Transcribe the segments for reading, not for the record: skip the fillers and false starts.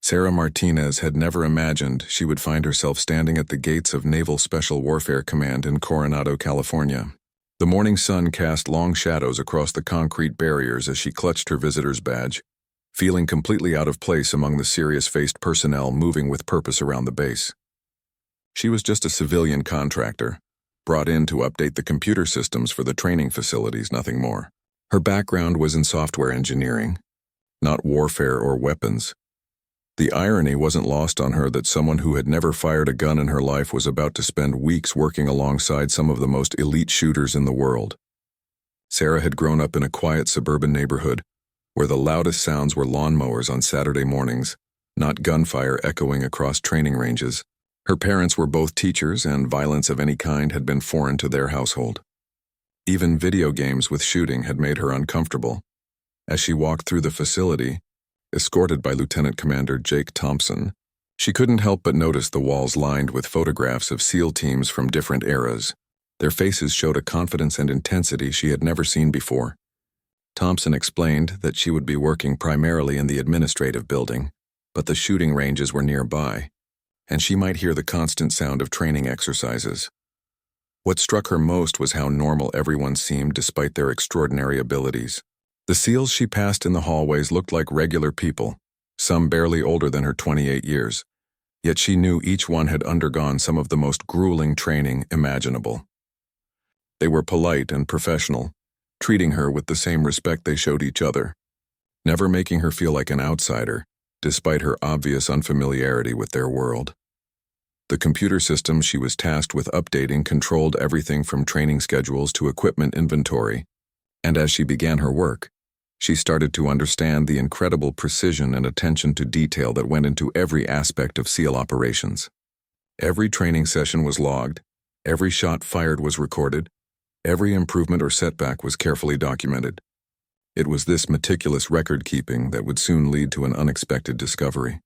Sarah Martinez had never imagined she would find herself standing at the gates of Naval Special Warfare Command in Coronado, California. The morning sun cast long shadows across the concrete barriers as she clutched her visitor's badge, feeling completely out of place among the serious-faced personnel moving with purpose around the base. She was just a civilian contractor, brought in to update the computer systems for the training facilities, nothing more. Her background was in software engineering, not warfare or weapons. The irony wasn't lost on her that someone who had never fired a gun in her life was about to spend weeks working alongside some of the most elite shooters in the world. Sarah had grown up in a quiet suburban neighborhood where the loudest sounds were lawnmowers on Saturday mornings, not gunfire echoing across training ranges. Her parents were both teachers, and violence of any kind had been foreign to their household. Even video games with shooting had made her uncomfortable. As she walked through the facility, escorted by Lieutenant Commander Jake Thompson, she couldn't help but notice the walls lined with photographs of SEAL teams from different eras. Their faces showed a confidence and intensity she had never seen before. Thompson explained that she would be working primarily in the administrative building, but the shooting ranges were nearby, and she might hear the constant sound of training exercises. What struck her most was how normal everyone seemed despite their extraordinary abilities. The SEALs she passed in the hallways looked like regular people, some barely older than her 28 years, yet she knew each one had undergone some of the most grueling training imaginable. They were polite and professional, treating her with the same respect they showed each other, never making her feel like an outsider, despite her obvious unfamiliarity with their world. The computer systems she was tasked with updating controlled everything from training schedules to equipment inventory, and as she began her work, she started to understand the incredible precision and attention to detail that went into every aspect of SEAL operations. Every training session was logged, every shot fired was recorded, every improvement or setback was carefully documented. It was this meticulous record-keeping that would soon lead to an unexpected discovery.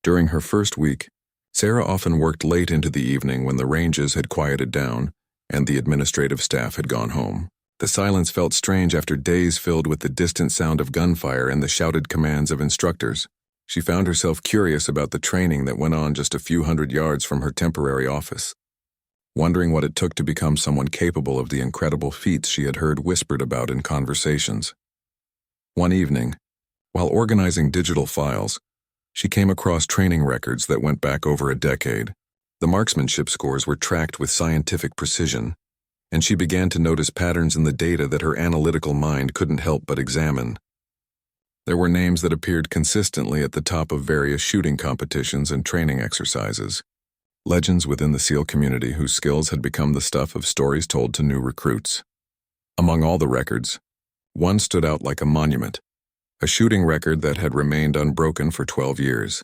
During her first week, Sarah often worked late into the evening when the ranges had quieted down and the administrative staff had gone home. The silence felt strange after days filled with the distant sound of gunfire and the shouted commands of instructors. She found herself curious about the training that went on just a few hundred yards from her temporary office, wondering what it took to become someone capable of the incredible feats she had heard whispered about in conversations. One evening, while organizing digital files, she came across training records that went back over a decade. The marksmanship scores were tracked with scientific precision, and she began to notice patterns in the data that her analytical mind couldn't help but examine. There were names that appeared consistently at the top of various shooting competitions and training exercises, legends within the SEAL community whose skills had become the stuff of stories told to new recruits. Among all the records, one stood out like a monument, a shooting record that had remained unbroken for 12 years.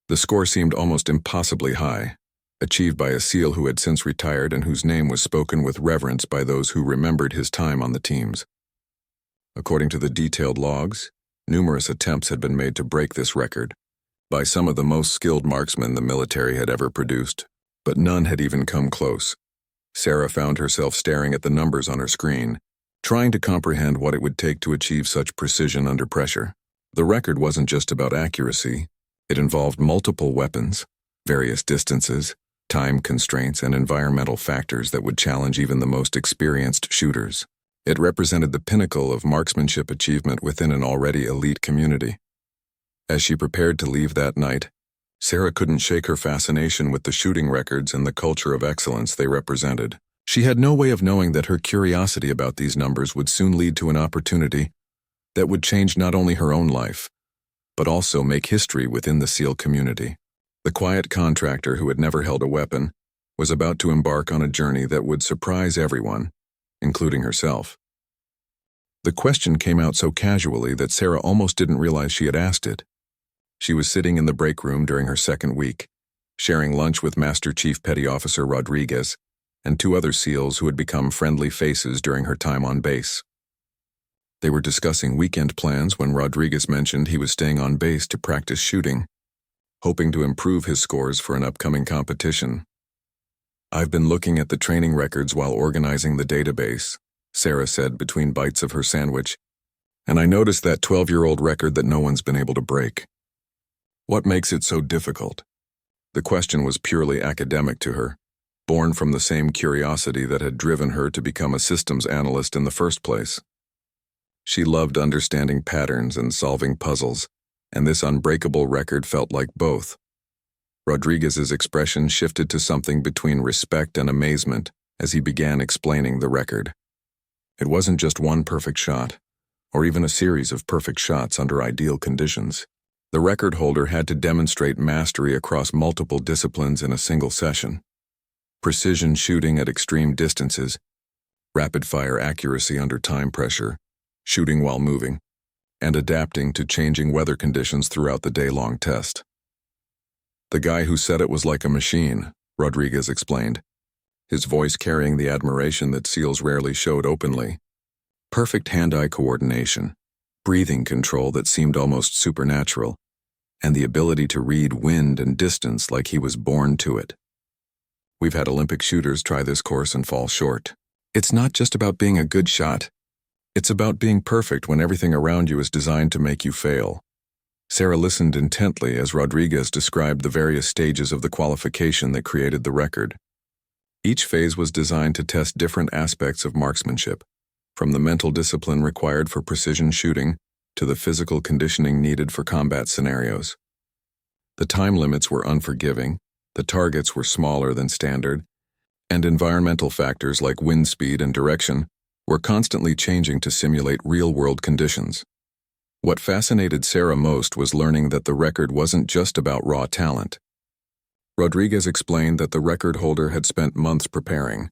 The score seemed almost impossibly high, achieved by a SEAL who had since retired and whose name was spoken with reverence by those who remembered his time on the teams. According to the detailed logs, numerous attempts had been made to break this record, by some of the most skilled marksmen the military had ever produced, but none had even come close. Sarah found herself staring at the numbers on her screen, trying to comprehend what it would take to achieve such precision under pressure. The record wasn't just about accuracy, it involved multiple weapons, various distances, time constraints, and environmental factors that would challenge even the most experienced shooters. It represented the pinnacle of marksmanship achievement within an already elite community. As she prepared to leave that night, Sarah couldn't shake her fascination with the shooting records and the culture of excellence they represented. She had no way of knowing that her curiosity about these numbers would soon lead to an opportunity that would change not only her own life, but also make history within the SEAL community. The quiet contractor who had never held a weapon was about to embark on a journey that would surprise everyone, including herself. The question came out so casually that Sarah almost didn't realize she had asked it. She was sitting in the break room during her second week, sharing lunch with Master Chief Petty Officer Rodriguez and two other SEALs who had become friendly faces during her time on base. They were discussing weekend plans when Rodriguez mentioned he was staying on base to practice shooting, hoping to improve his scores for an upcoming competition. "I've been looking at the training records while organizing the database," Sarah said between bites of her sandwich, "and I noticed that 12-year-old record that no one's been able to break. What makes it so difficult? The question was purely academic to her, born from the same curiosity that had driven her to become a systems analyst in the first place. She loved understanding patterns and solving puzzles, and this unbreakable record felt like both. Rodriguez's expression shifted to something between respect and amazement as he began explaining the record. It wasn't just one perfect shot, or even a series of perfect shots under ideal conditions. The record holder had to demonstrate mastery across multiple disciplines in a single session. Precision shooting at extreme distances, rapid-fire accuracy under time pressure, shooting while moving, and adapting to changing weather conditions throughout the day-long test. The guy who said it was like a machine, Rodriguez explained, his voice carrying the admiration that SEALs rarely showed openly. Perfect hand-eye coordination, breathing control that seemed almost supernatural, and the ability to read wind and distance like he was born to it. We've had Olympic shooters try this course and fall short. It's not just about being a good shot. It's about being perfect when everything around you is designed to make you fail. Sarah listened intently as Rodriguez described the various stages of the qualification that created the record. Each phase was designed to test different aspects of marksmanship, from the mental discipline required for precision shooting to the physical conditioning needed for combat scenarios. The time limits were unforgiving, the targets were smaller than standard, and environmental factors like wind speed and direction were constantly changing to simulate real-world conditions. What fascinated Sarah most was learning that the record wasn't just about raw talent. Rodriguez explained that the record holder had spent months preparing,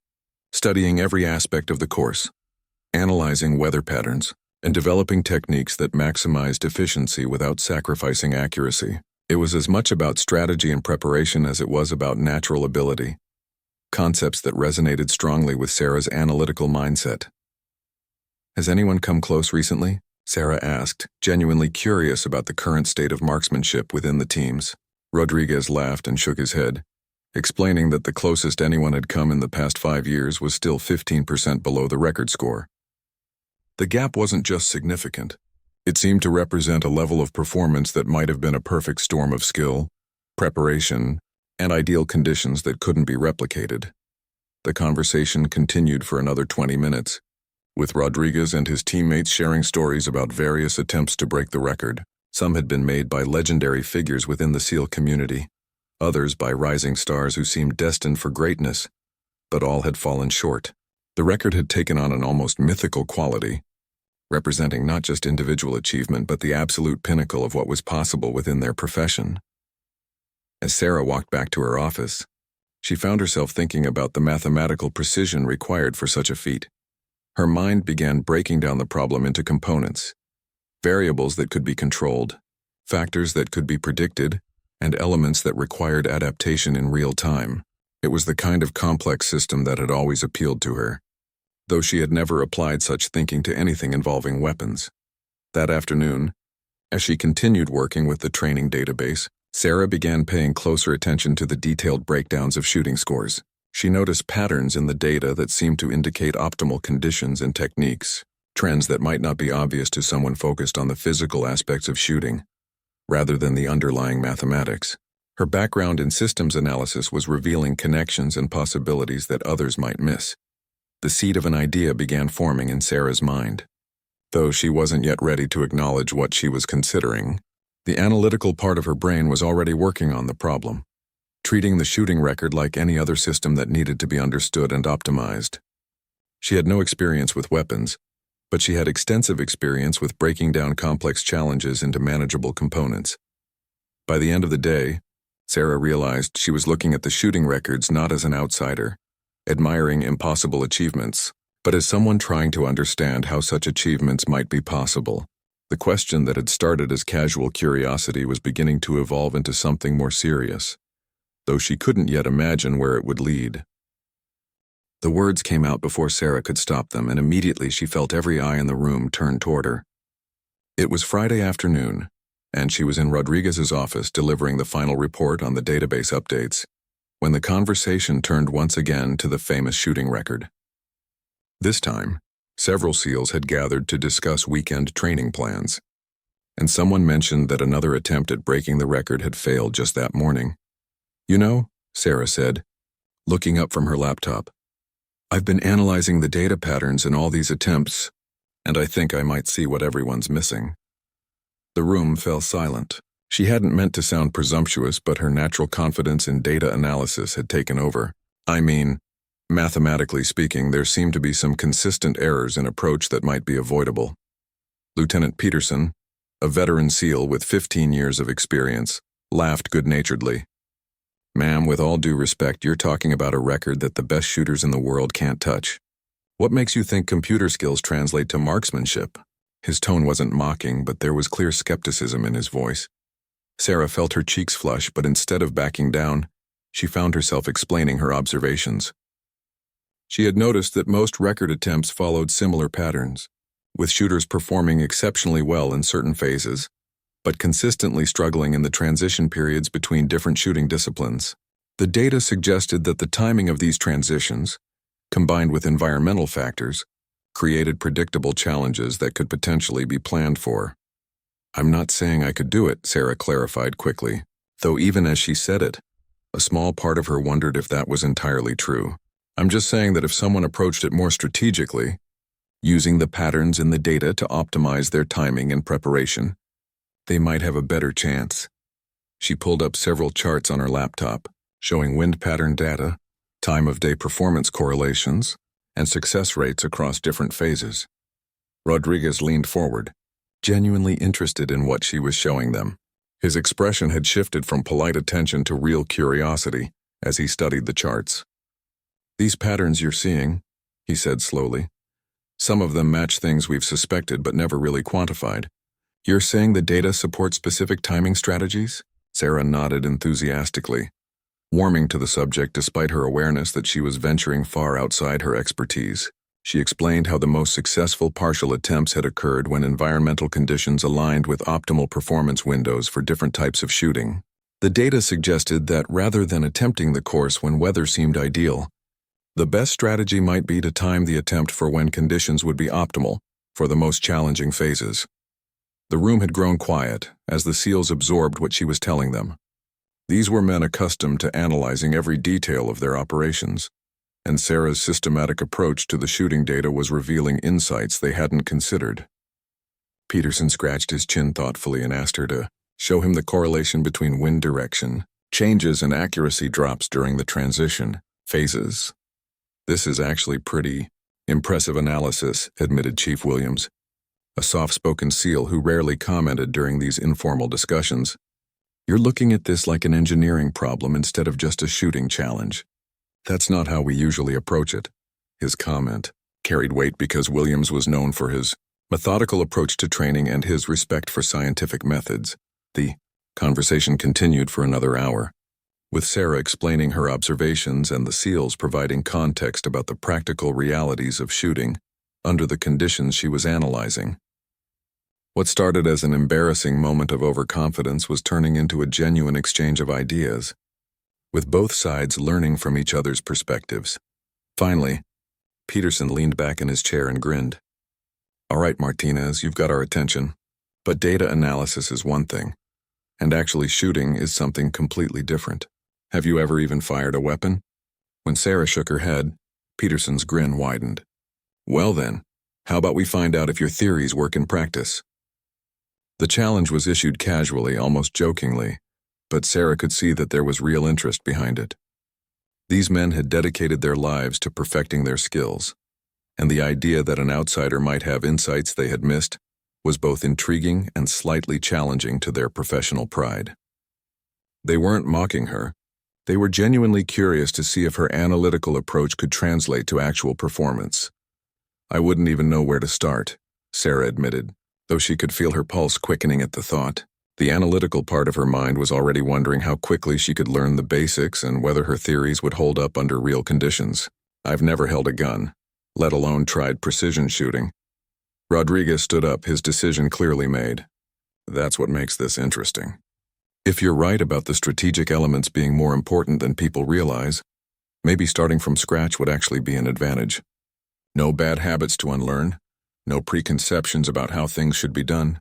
studying every aspect of the course, analyzing weather patterns, and developing techniques that maximized efficiency without sacrificing accuracy. It was as much about strategy and preparation as it was about natural ability, concepts that resonated strongly with Sarah's analytical mindset. Has anyone come close recently? Sarah asked, genuinely curious about the current state of marksmanship within the teams. Rodriguez laughed and shook his head, explaining that the closest anyone had come in the past 5 years was still 15% below the record score. The gap wasn't just significant. It seemed to represent a level of performance that might have been a perfect storm of skill, preparation, and ideal conditions that couldn't be replicated. The conversation continued for another 20 minutes, with Rodriguez and his teammates sharing stories about various attempts to break the record. Some had been made by legendary figures within the SEAL community, others by rising stars who seemed destined for greatness, but all had fallen short. The record had taken on an almost mythical quality, representing not just individual achievement but the absolute pinnacle of what was possible within their profession. As Sarah walked back to her office, she found herself thinking about the mathematical precision required for such a feat. Her mind began breaking down the problem into components, variables that could be controlled, factors that could be predicted, and elements that required adaptation in real time. It was the kind of complex system that had always appealed to her, though she had never applied such thinking to anything involving weapons. That afternoon, as she continued working with the training database, Sarah began paying closer attention to the detailed breakdowns of shooting scores. She noticed patterns in the data that seemed to indicate optimal conditions and techniques, trends that might not be obvious to someone focused on the physical aspects of shooting, rather than the underlying mathematics. Her background in systems analysis was revealing connections and possibilities that others might miss. The seed of an idea began forming in Sarah's mind. Though she wasn't yet ready to acknowledge what she was considering, the analytical part of her brain was already working on the problem, treating the shooting record like any other system that needed to be understood and optimized. She had no experience with weapons, but she had extensive experience with breaking down complex challenges into manageable components. By the end of the day, Sarah realized she was looking at the shooting records not as an outsider, admiring impossible achievements, but as someone trying to understand how such achievements might be possible. The question that had started as casual curiosity was beginning to evolve into something more serious, though she couldn't yet imagine where it would lead. The words came out before Sarah could stop them, and immediately she felt every eye in the room turn toward her. It was Friday afternoon, and she was in Rodriguez's office delivering the final report on the database updates, when the conversation turned once again to the famous shooting record. This time, several SEALs had gathered to discuss weekend training plans. and someone mentioned that another attempt at breaking the record had failed just that morning. "You know," Sarah said, looking up from her laptop, "I've been analyzing the data patterns in all these attempts, and I think I might see what everyone's missing." The room fell silent. She hadn't meant to sound presumptuous, but her natural confidence in data analysis had taken over. "I mean, mathematically speaking, there seem to be some consistent errors in approach that might be avoidable." Lieutenant Peterson, a veteran SEAL with 15 years of experience, laughed good-naturedly. "Ma'am, with all due respect, you're talking about a record that the best shooters in the world can't touch. What makes you think computer skills translate to marksmanship?" His tone wasn't mocking, but there was clear skepticism in his voice. Sarah felt her cheeks flush, but instead of backing down, she found herself explaining her observations. She had noticed that most record attempts followed similar patterns, with shooters performing exceptionally well in certain phases, but consistently struggling in the transition periods between different shooting disciplines. The data suggested that the timing of these transitions, combined with environmental factors, created predictable challenges that could potentially be planned for. "I'm not saying I could do it," Sarah clarified quickly, though even as she said it, a small part of her wondered if that was entirely true. "I'm just saying that if someone approached it more strategically, using the patterns in the data to optimize their timing and preparation, they might have a better chance." She pulled up several charts on her laptop, showing wind pattern data, time-of-day performance correlations, and success rates across different phases. Rodriguez leaned forward, genuinely interested in what she was showing them. His expression had shifted from polite attention to real curiosity as he studied the charts. "These patterns you're seeing," he said slowly, "some of them match things we've suspected but never really quantified." "You're saying the data support specific timing strategies?" Sarah nodded enthusiastically, warming to the subject despite her awareness that she was venturing far outside her expertise. She explained how the most successful partial attempts had occurred when environmental conditions aligned with optimal performance windows for different types of shooting. The data suggested that rather than attempting the course when weather seemed ideal, the best strategy might be to time the attempt for when conditions would be optimal for the most challenging phases. The room had grown quiet as the SEALs absorbed what she was telling them. These were men accustomed to analyzing every detail of their operations, and Sarah's systematic approach to the shooting data was revealing insights they hadn't considered. Peterson scratched his chin thoughtfully and asked her to show him the correlation between wind direction, changes, and accuracy drops during the transition phases. "This is actually pretty impressive analysis," admitted Chief Williams, a soft-spoken SEAL who rarely commented during these informal discussions. "You're looking at this like an engineering problem instead of just a shooting challenge." "That's not how we usually approach it." His comment carried weight because Williams was known for his methodical approach to training and his respect for scientific methods. The conversation continued for another hour, with Sarah explaining her observations and the SEALs providing context about the practical realities of shooting under the conditions she was analyzing. What started as an embarrassing moment of overconfidence was turning into a genuine exchange of ideas, with both sides learning from each other's perspectives. Finally, Peterson leaned back in his chair and grinned. "All right, Martinez, you've got our attention. But data analysis is one thing, and actually shooting is something completely different. Have you ever even fired a weapon?" When Sarah shook her head, Peterson's grin widened. "Well then, how about we find out if your theories work in practice?" The challenge was issued casually, almost jokingly, but Sarah could see that there was real interest behind it. These men had dedicated their lives to perfecting their skills, and the idea that an outsider might have insights they had missed was both intriguing and slightly challenging to their professional pride. They weren't mocking her. They were genuinely curious to see if her analytical approach could translate to actual performance. "I wouldn't even know where to start," Sarah admitted, though she could feel her pulse quickening at the thought. The analytical part of her mind was already wondering how quickly she could learn the basics and whether her theories would hold up under real conditions. "I've never held a gun, let alone tried precision shooting." Rodriguez stood up, his decision clearly made. "That's what makes this interesting. If you're right about the strategic elements being more important than people realize, maybe starting from scratch would actually be an advantage. No bad habits to unlearn, no preconceptions about how things should be done.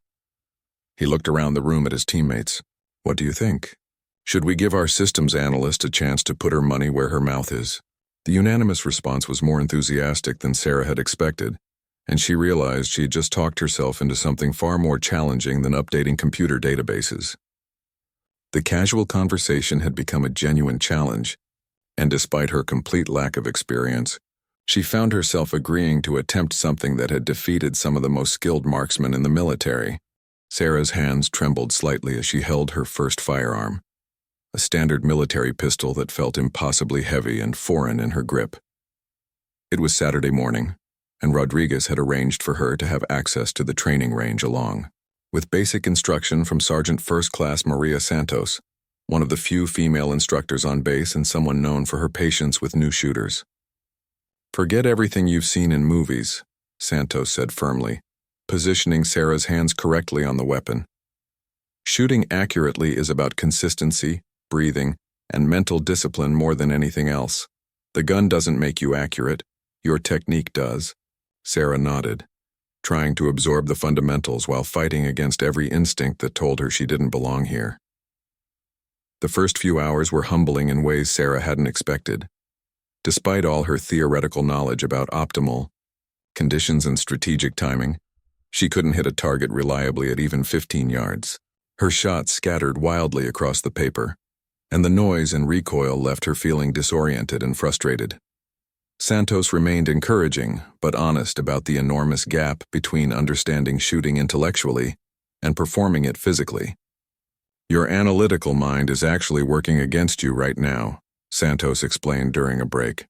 He looked around the room at his teammates. "What do you think? Should we give our systems analyst a chance to put her money where her mouth is?" The unanimous response was more enthusiastic than Sarah had expected, and she realized she had just talked herself into something far more challenging than updating computer databases. The casual conversation had become a genuine challenge, and despite her complete lack of experience, she found herself agreeing to attempt something that had defeated some of the most skilled marksmen in the military. Sarah's hands trembled slightly as she held her first firearm, a standard military pistol that felt impossibly heavy and foreign in her grip. It was Saturday morning, and Rodriguez had arranged for her to have access to the training range along, with basic instruction from Sergeant First Class Maria Santos, one of the few female instructors on base and someone known for her patience with new shooters. "Forget everything you've seen in movies," Santos said firmly, positioning Sarah's hands correctly on the weapon. "Shooting accurately is about consistency, breathing, and mental discipline more than anything else. The gun doesn't make you accurate, your technique does." Sarah nodded, trying to absorb the fundamentals while fighting against every instinct that told her she didn't belong here. The first few hours were humbling in ways Sarah hadn't expected. Despite all her theoretical knowledge about optimal conditions and strategic timing, she couldn't hit a target reliably at even 15 yards. Her shots scattered wildly across the paper, and the noise and recoil left her feeling disoriented and frustrated. Santos remained encouraging but honest about the enormous gap between understanding shooting intellectually and performing it physically. "Your analytical mind is actually working against you right now," Santos explained during a break.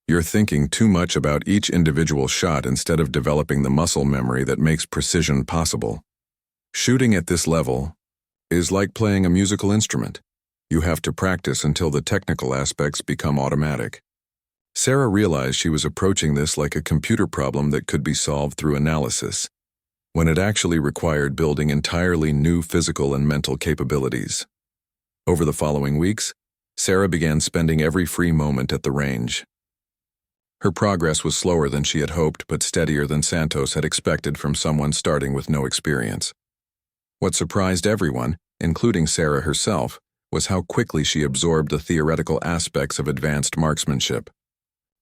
"You're thinking too much about each individual shot instead of developing the muscle memory that makes precision possible. Shooting at this level is like playing a musical instrument. You have to practice until the technical aspects become automatic." Sarah realized she was approaching this like a computer problem that could be solved through analysis, when it actually required building entirely new physical and mental capabilities. Over the following weeks, Sarah began spending every free moment at the range. Her progress was slower than she had hoped, but steadier than Santos had expected from someone starting with no experience. What surprised everyone, including Sarah herself, was how quickly she absorbed the theoretical aspects of advanced marksmanship.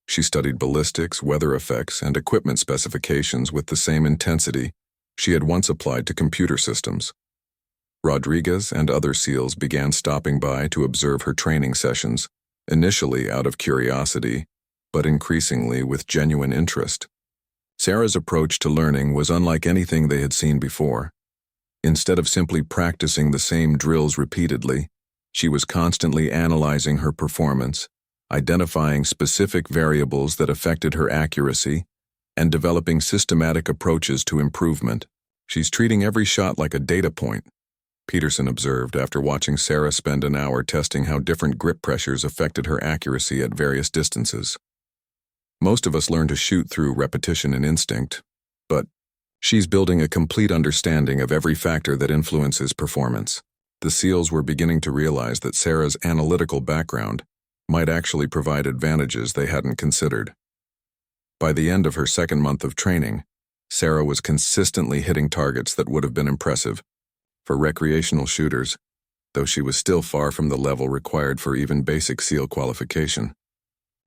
She studied ballistics, weather effects, and equipment specifications with the same intensity she had once applied to computer systems. Rodriguez and other SEALs began stopping by to observe her training sessions, initially out of curiosity, but increasingly with genuine interest. Sarah's approach to learning was unlike anything they had seen before. Instead of simply practicing the same drills repeatedly, she was constantly analyzing her performance, identifying specific variables that affected her accuracy, and developing systematic approaches to improvement. "She's treating every shot like a data point," Peterson observed after watching Sarah spend an hour testing how different grip pressures affected her accuracy at various distances. "Most of us learn to shoot through repetition and instinct, but she's building a complete understanding of every factor that influences performance." The SEALs were beginning to realize that Sarah's analytical background might actually provide advantages they hadn't considered. By the end of her second month of training, Sarah was consistently hitting targets that would have been impressive for recreational shooters, though she was still far from the level required for even basic SEAL qualification.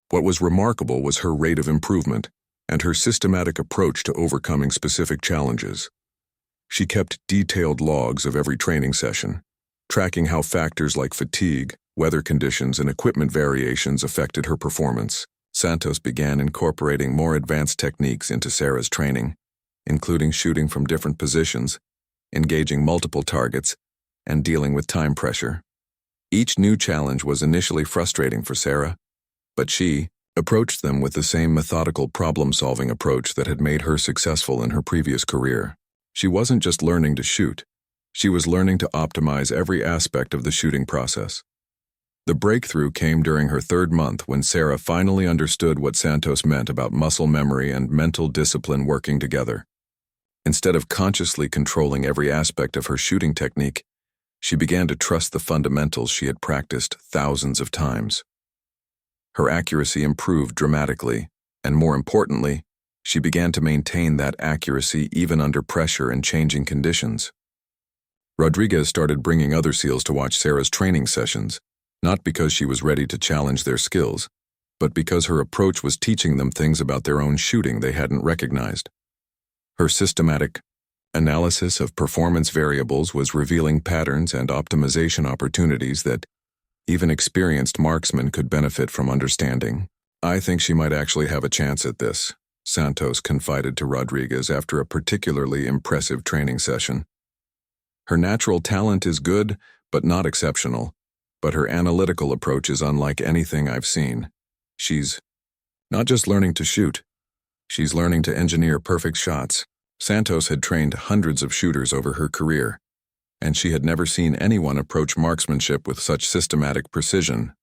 What was remarkable was her rate of improvement and her systematic approach to overcoming specific challenges. She kept detailed logs of every training session, tracking how factors like fatigue, weather conditions, and equipment variations affected her performance. Santos began incorporating more advanced techniques into Sarah's training, including shooting from different positions, engaging multiple targets, and dealing with time pressure. Each new challenge was initially frustrating for Sarah, but she approached them with the same methodical problem-solving approach that had made her successful in her previous career. She wasn't just learning to shoot, she was learning to optimize every aspect of the shooting process. The breakthrough came during her third month when Sarah finally understood what Santos meant about muscle memory and mental discipline working together. Instead of consciously controlling every aspect of her shooting technique, she began to trust the fundamentals she had practiced thousands of times. Her accuracy improved dramatically, and more importantly, she began to maintain that accuracy even under pressure and changing conditions. Rodriguez started bringing other SEALs to watch Sarah's training sessions, not because she was ready to challenge their skills, but because her approach was teaching them things about their own shooting they hadn't recognized. Her systematic analysis of performance variables was revealing patterns and optimization opportunities that even experienced marksmen could benefit from understanding. "I think she might actually have a chance at this," Santos confided to Rodriguez after a particularly impressive training session. "Her natural talent is good, but not exceptional, but her analytical approach is unlike anything I've seen. She's not just learning to shoot, she's learning to engineer perfect shots." Santos had trained hundreds of shooters over her career, and she had never seen anyone approach marksmanship with such systematic precision.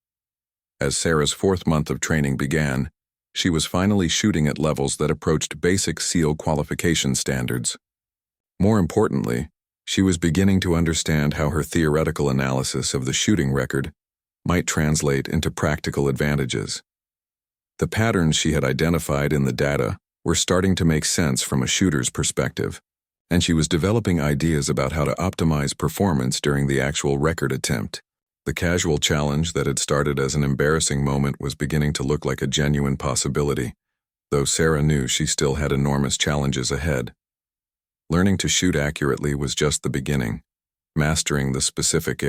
As Sarah's 4th month of training began, she was finally shooting at levels that approached basic SEAL qualification standards. More importantly, she was beginning to understand how her theoretical analysis of the shooting record might translate into practical advantages. The patterns she had identified in the data were starting to make sense from a shooter's perspective, and she was developing ideas about how to optimize performance during the actual record attempt. The casual challenge that had started as an embarrassing moment was beginning to look like a genuine possibility, though Sarah knew she still had enormous challenges ahead. Learning to shoot accurately was just the beginning. Mastering the specific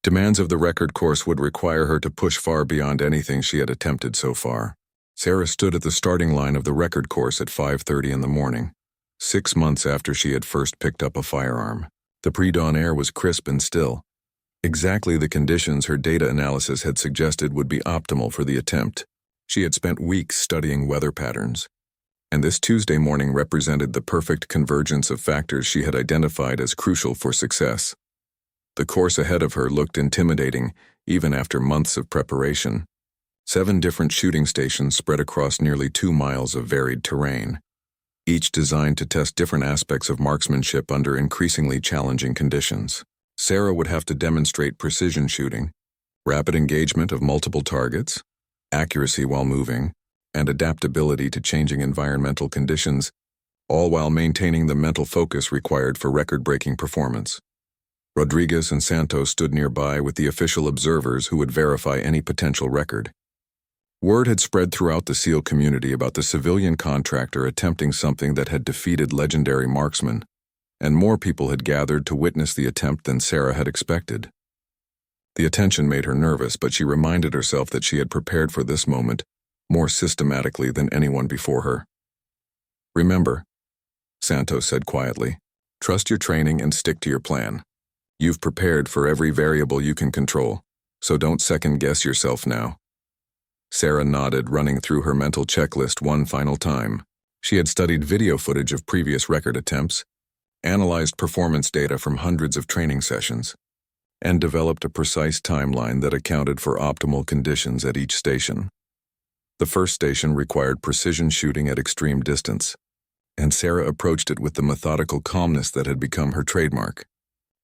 demands of the record course would require her to push far beyond anything she had attempted so far. Sarah stood at the starting line of the record course at 5:30 in the morning, 6 months after she had first picked up a firearm. The pre-dawn air was crisp and still, exactly the conditions her data analysis had suggested would be optimal for the attempt. She had spent weeks studying weather patterns, and this Tuesday morning represented the perfect convergence of factors she had identified as crucial for success. The course ahead of her looked intimidating, even after months of preparation. 7 different shooting stations spread across nearly 2 miles of varied terrain, each designed to test different aspects of marksmanship under increasingly challenging conditions. Sarah would have to demonstrate precision shooting, rapid engagement of multiple targets, accuracy while moving, and adaptability to changing environmental conditions, all while maintaining the mental focus required for record-breaking performance. Rodriguez and Santos stood nearby with the official observers who would verify any potential record. Word had spread throughout the SEAL community about the civilian contractor attempting something that had defeated legendary marksmen, and more people had gathered to witness the attempt than Sarah had expected. The attention made her nervous, but she reminded herself that she had prepared for this moment more systematically than anyone before her. "Remember," Santos said quietly, "trust your training and stick to your plan. You've prepared for every variable you can control, so don't second-guess yourself now." Sarah nodded, running through her mental checklist one final time. She had studied video footage of previous record attempts, analyzed performance data from hundreds of training sessions, and developed a precise timeline that accounted for optimal conditions at each station. The first station required precision shooting at extreme distance, and Sarah approached it with the methodical calmness that had become her trademark.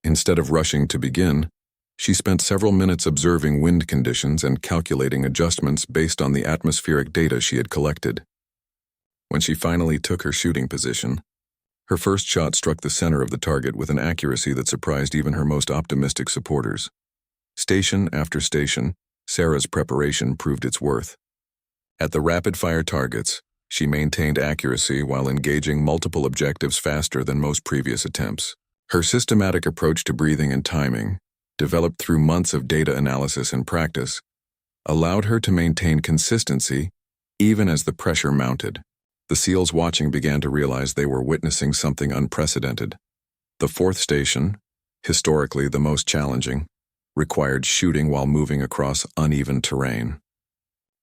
Instead of rushing to begin, she spent several minutes observing wind conditions and calculating adjustments based on the atmospheric data she had collected. When she finally took her shooting position, her first shot struck the center of the target with an accuracy that surprised even her most optimistic supporters. Station after station, Sarah's preparation proved its worth. At the rapid-fire targets, she maintained accuracy while engaging multiple objectives faster than most previous attempts. Her systematic approach to breathing and timing, developed through months of data analysis and practice, allowed her to maintain consistency even as the pressure mounted. The SEALs watching began to realize they were witnessing something unprecedented. The 4th station, historically the most challenging, required shooting while moving across uneven terrain.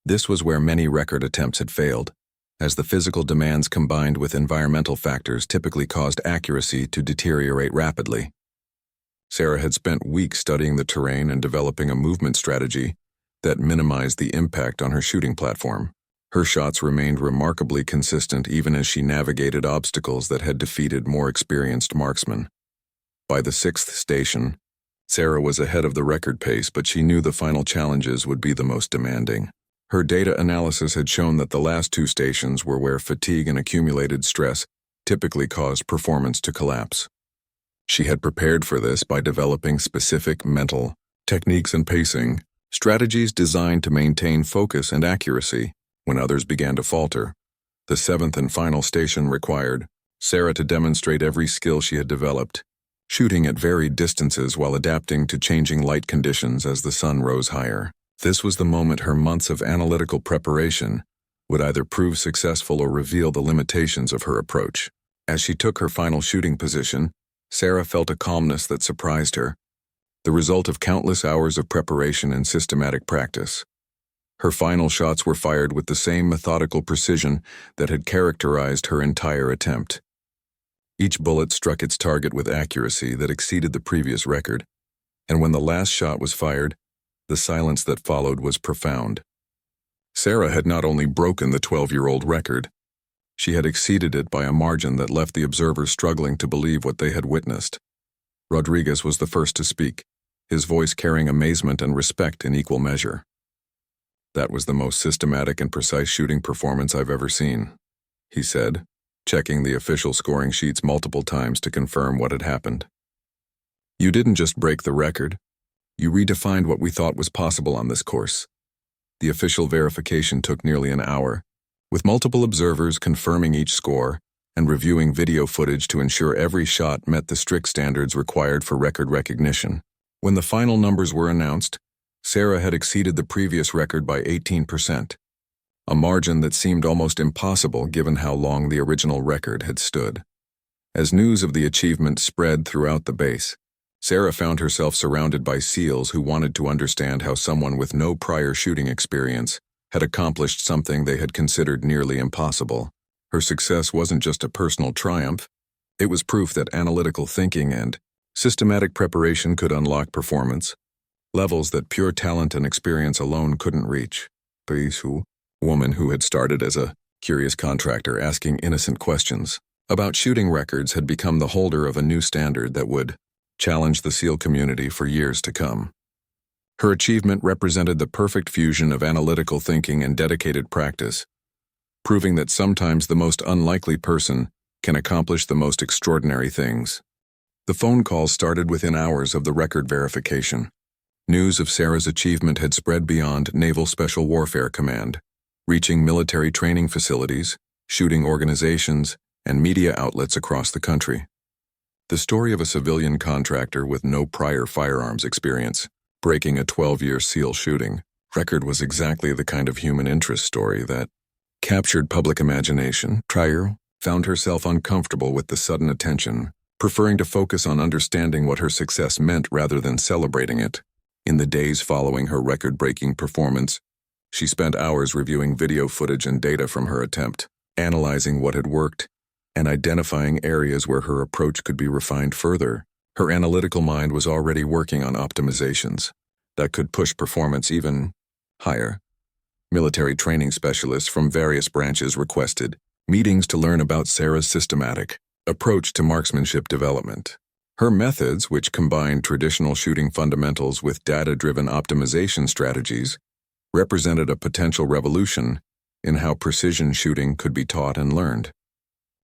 This was where many record attempts had failed, as the physical demands combined with environmental factors typically caused accuracy to deteriorate rapidly. Sarah had spent weeks studying the terrain and developing a movement strategy that minimized the impact on her shooting platform. Her shots remained remarkably consistent even as she navigated obstacles that had defeated more experienced marksmen. By the 6th station, Sarah was ahead of the record pace, but she knew the final challenges would be the most demanding. Her data analysis had shown that the last 2 stations were where fatigue and accumulated stress typically caused performance to collapse. She had prepared for this by developing specific mental techniques and pacing strategies designed to maintain focus and accuracy when others began to falter. The seventh and final station required Sarah to demonstrate every skill she had developed, shooting at varied distances while adapting to changing light conditions as the sun rose higher. This was the moment her months of analytical preparation would either prove successful or reveal the limitations of her approach. As she took her final shooting position, Sarah felt a calmness that surprised her, the result of countless hours of preparation and systematic practice. Her final shots were fired with the same methodical precision that had characterized her entire attempt. Each bullet struck its target with accuracy that exceeded the previous record, and when the last shot was fired, the silence that followed was profound. Sarah had not only broken the 12-year-old record, she had exceeded it by a margin that left the observers struggling to believe what they had witnessed. Rodriguez was the first to speak, his voice carrying amazement and respect in equal measure. "That was the most systematic and precise shooting performance I've ever seen," he said, checking the official scoring sheets multiple times to confirm what had happened. "You didn't just break the record, you redefined what we thought was possible on this course." The official verification took nearly an hour, with multiple observers confirming each score and reviewing video footage to ensure every shot met the strict standards required for record recognition. When the final numbers were announced, Sarah had exceeded the previous record by 18%, a margin that seemed almost impossible given how long the original record had stood. As news of the achievement spread throughout the base, Sarah found herself surrounded by SEALs who wanted to understand how someone with no prior shooting experience had accomplished something they had considered nearly impossible. Her success wasn't just a personal triumph, it was proof that analytical thinking and systematic preparation could unlock performance, levels that pure talent and experience alone couldn't reach. A woman who had started as a curious contractor asking innocent questions about shooting records had become the holder of a new standard that would challenge the SEAL community for years to come. Her achievement represented the perfect fusion of analytical thinking and dedicated practice, proving that sometimes the most unlikely person can accomplish the most extraordinary things. The phone calls started within hours of the record verification. News of Sarah's achievement had spread beyond Naval Special Warfare Command, reaching military training facilities, shooting organizations, and media outlets across the country. The story of a civilian contractor with no prior firearms experience breaking a 12-year SEAL shooting record was exactly the kind of human interest story that captured public imagination. Trier found herself uncomfortable with the sudden attention, preferring to focus on understanding what her success meant rather than celebrating it. In the days following her record-breaking performance, she spent hours reviewing video footage and data from her attempt, analyzing what had worked, and identifying areas where her approach could be refined further. Her analytical mind was already working on optimizations that could push performance even higher. Military training specialists from various branches requested meetings to learn about Sarah's systematic approach to marksmanship development. Her methods, which combined traditional shooting fundamentals with data-driven optimization strategies, represented a potential revolution in how precision shooting could be taught and learned.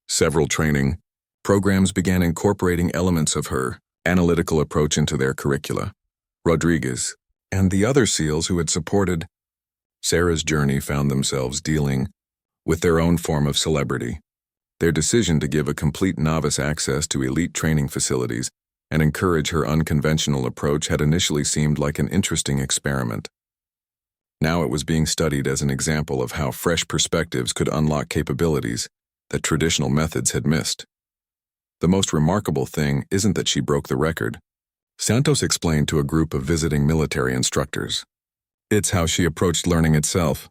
Several training programs began incorporating elements of her analytical approach into their curricula. Rodriguez and the other SEALs who had supported Sarah's journey found themselves dealing with their own form of celebrity. Their decision to give a complete novice access to elite training facilities and encourage her unconventional approach had initially seemed like an interesting experiment. Now it was being studied as an example of how fresh perspectives could unlock capabilities that traditional methods had missed. The most remarkable thing isn't that she broke the record, Santos explained to a group of visiting military instructors. It's how she approached learning itself.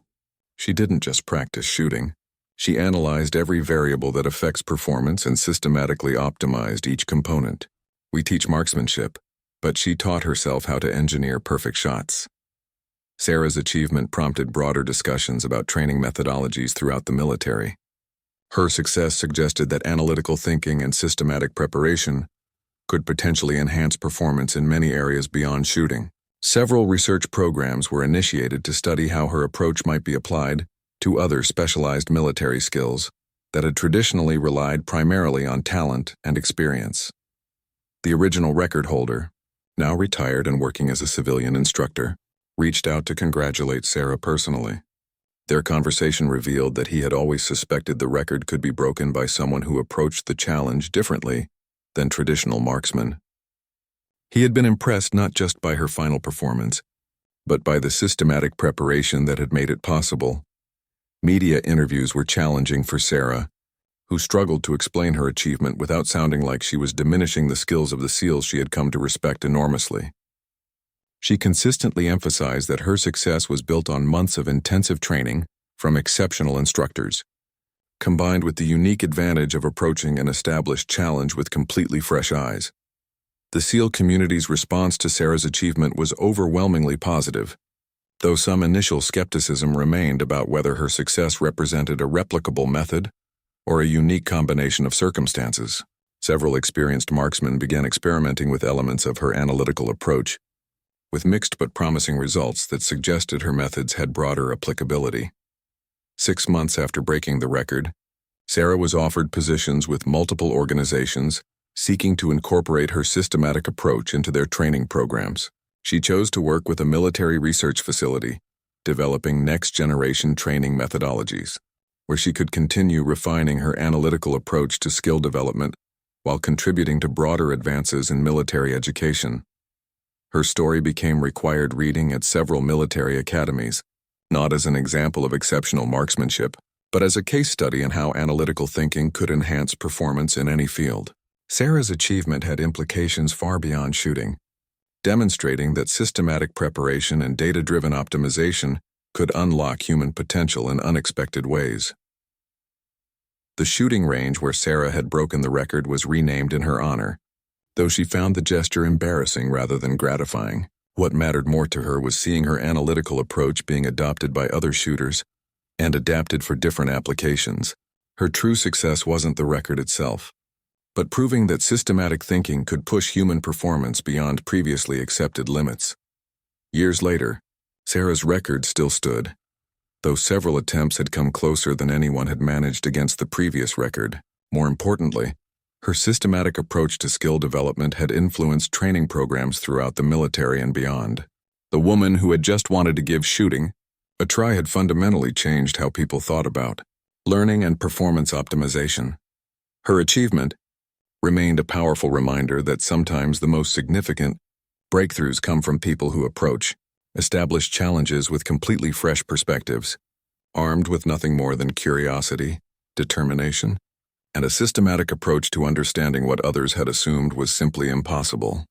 She didn't just practice shooting. She analyzed every variable that affects performance and systematically optimized each component. We teach marksmanship, but she taught herself how to engineer perfect shots. Sarah's achievement prompted broader discussions about training methodologies throughout the military. Her success suggested that analytical thinking and systematic preparation could potentially enhance performance in many areas beyond shooting. Several research programs were initiated to study how her approach might be applied to other specialized military skills that had traditionally relied primarily on talent and experience. The original record holder, now retired and working as a civilian instructor, reached out to congratulate Sarah personally. Their conversation revealed that he had always suspected the record could be broken by someone who approached the challenge differently than traditional marksmen. He had been impressed not just by her final performance, but by the systematic preparation that had made it possible. Media interviews were challenging for Sarah, who struggled to explain her achievement without sounding like she was diminishing the skills of the SEALs she had come to respect enormously. She consistently emphasized that her success was built on months of intensive training from exceptional instructors, combined with the unique advantage of approaching an established challenge with completely fresh eyes. The SEAL community's response to Sarah's achievement was overwhelmingly positive, though some initial skepticism remained about whether her success represented a replicable method or a unique combination of circumstances. Several experienced marksmen began experimenting with elements of her analytical approach, with mixed but promising results that suggested her methods had broader applicability. 6 months after breaking the record, Sarah was offered positions with multiple organizations seeking to incorporate her systematic approach into their training programs. She chose to work with a military research facility, developing next-generation training methodologies, where she could continue refining her analytical approach to skill development while contributing to broader advances in military education. Her story became required reading at several military academies, not as an example of exceptional marksmanship, but as a case study in how analytical thinking could enhance performance in any field. Sarah's achievement had implications far beyond shooting, demonstrating that systematic preparation and data-driven optimization could unlock human potential in unexpected ways. The shooting range where Sarah had broken the record was renamed in her honor, though she found the gesture embarrassing rather than gratifying. What mattered more to her was seeing her analytical approach being adopted by other shooters and adapted for different applications. Her true success wasn't the record itself, but proving that systematic thinking could push human performance beyond previously accepted limits. Years later, Sarah's record still stood, though several attempts had come closer than anyone had managed against the previous record. More importantly, her systematic approach to skill development had influenced training programs throughout the military and beyond. The woman who had just wanted to give shooting a try had fundamentally changed how people thought about learning and performance optimization. Her achievement remained a powerful reminder that sometimes the most significant breakthroughs come from people who approach established challenges with completely fresh perspectives, armed with nothing more than curiosity, determination, and a systematic approach to understanding what others had assumed was simply impossible.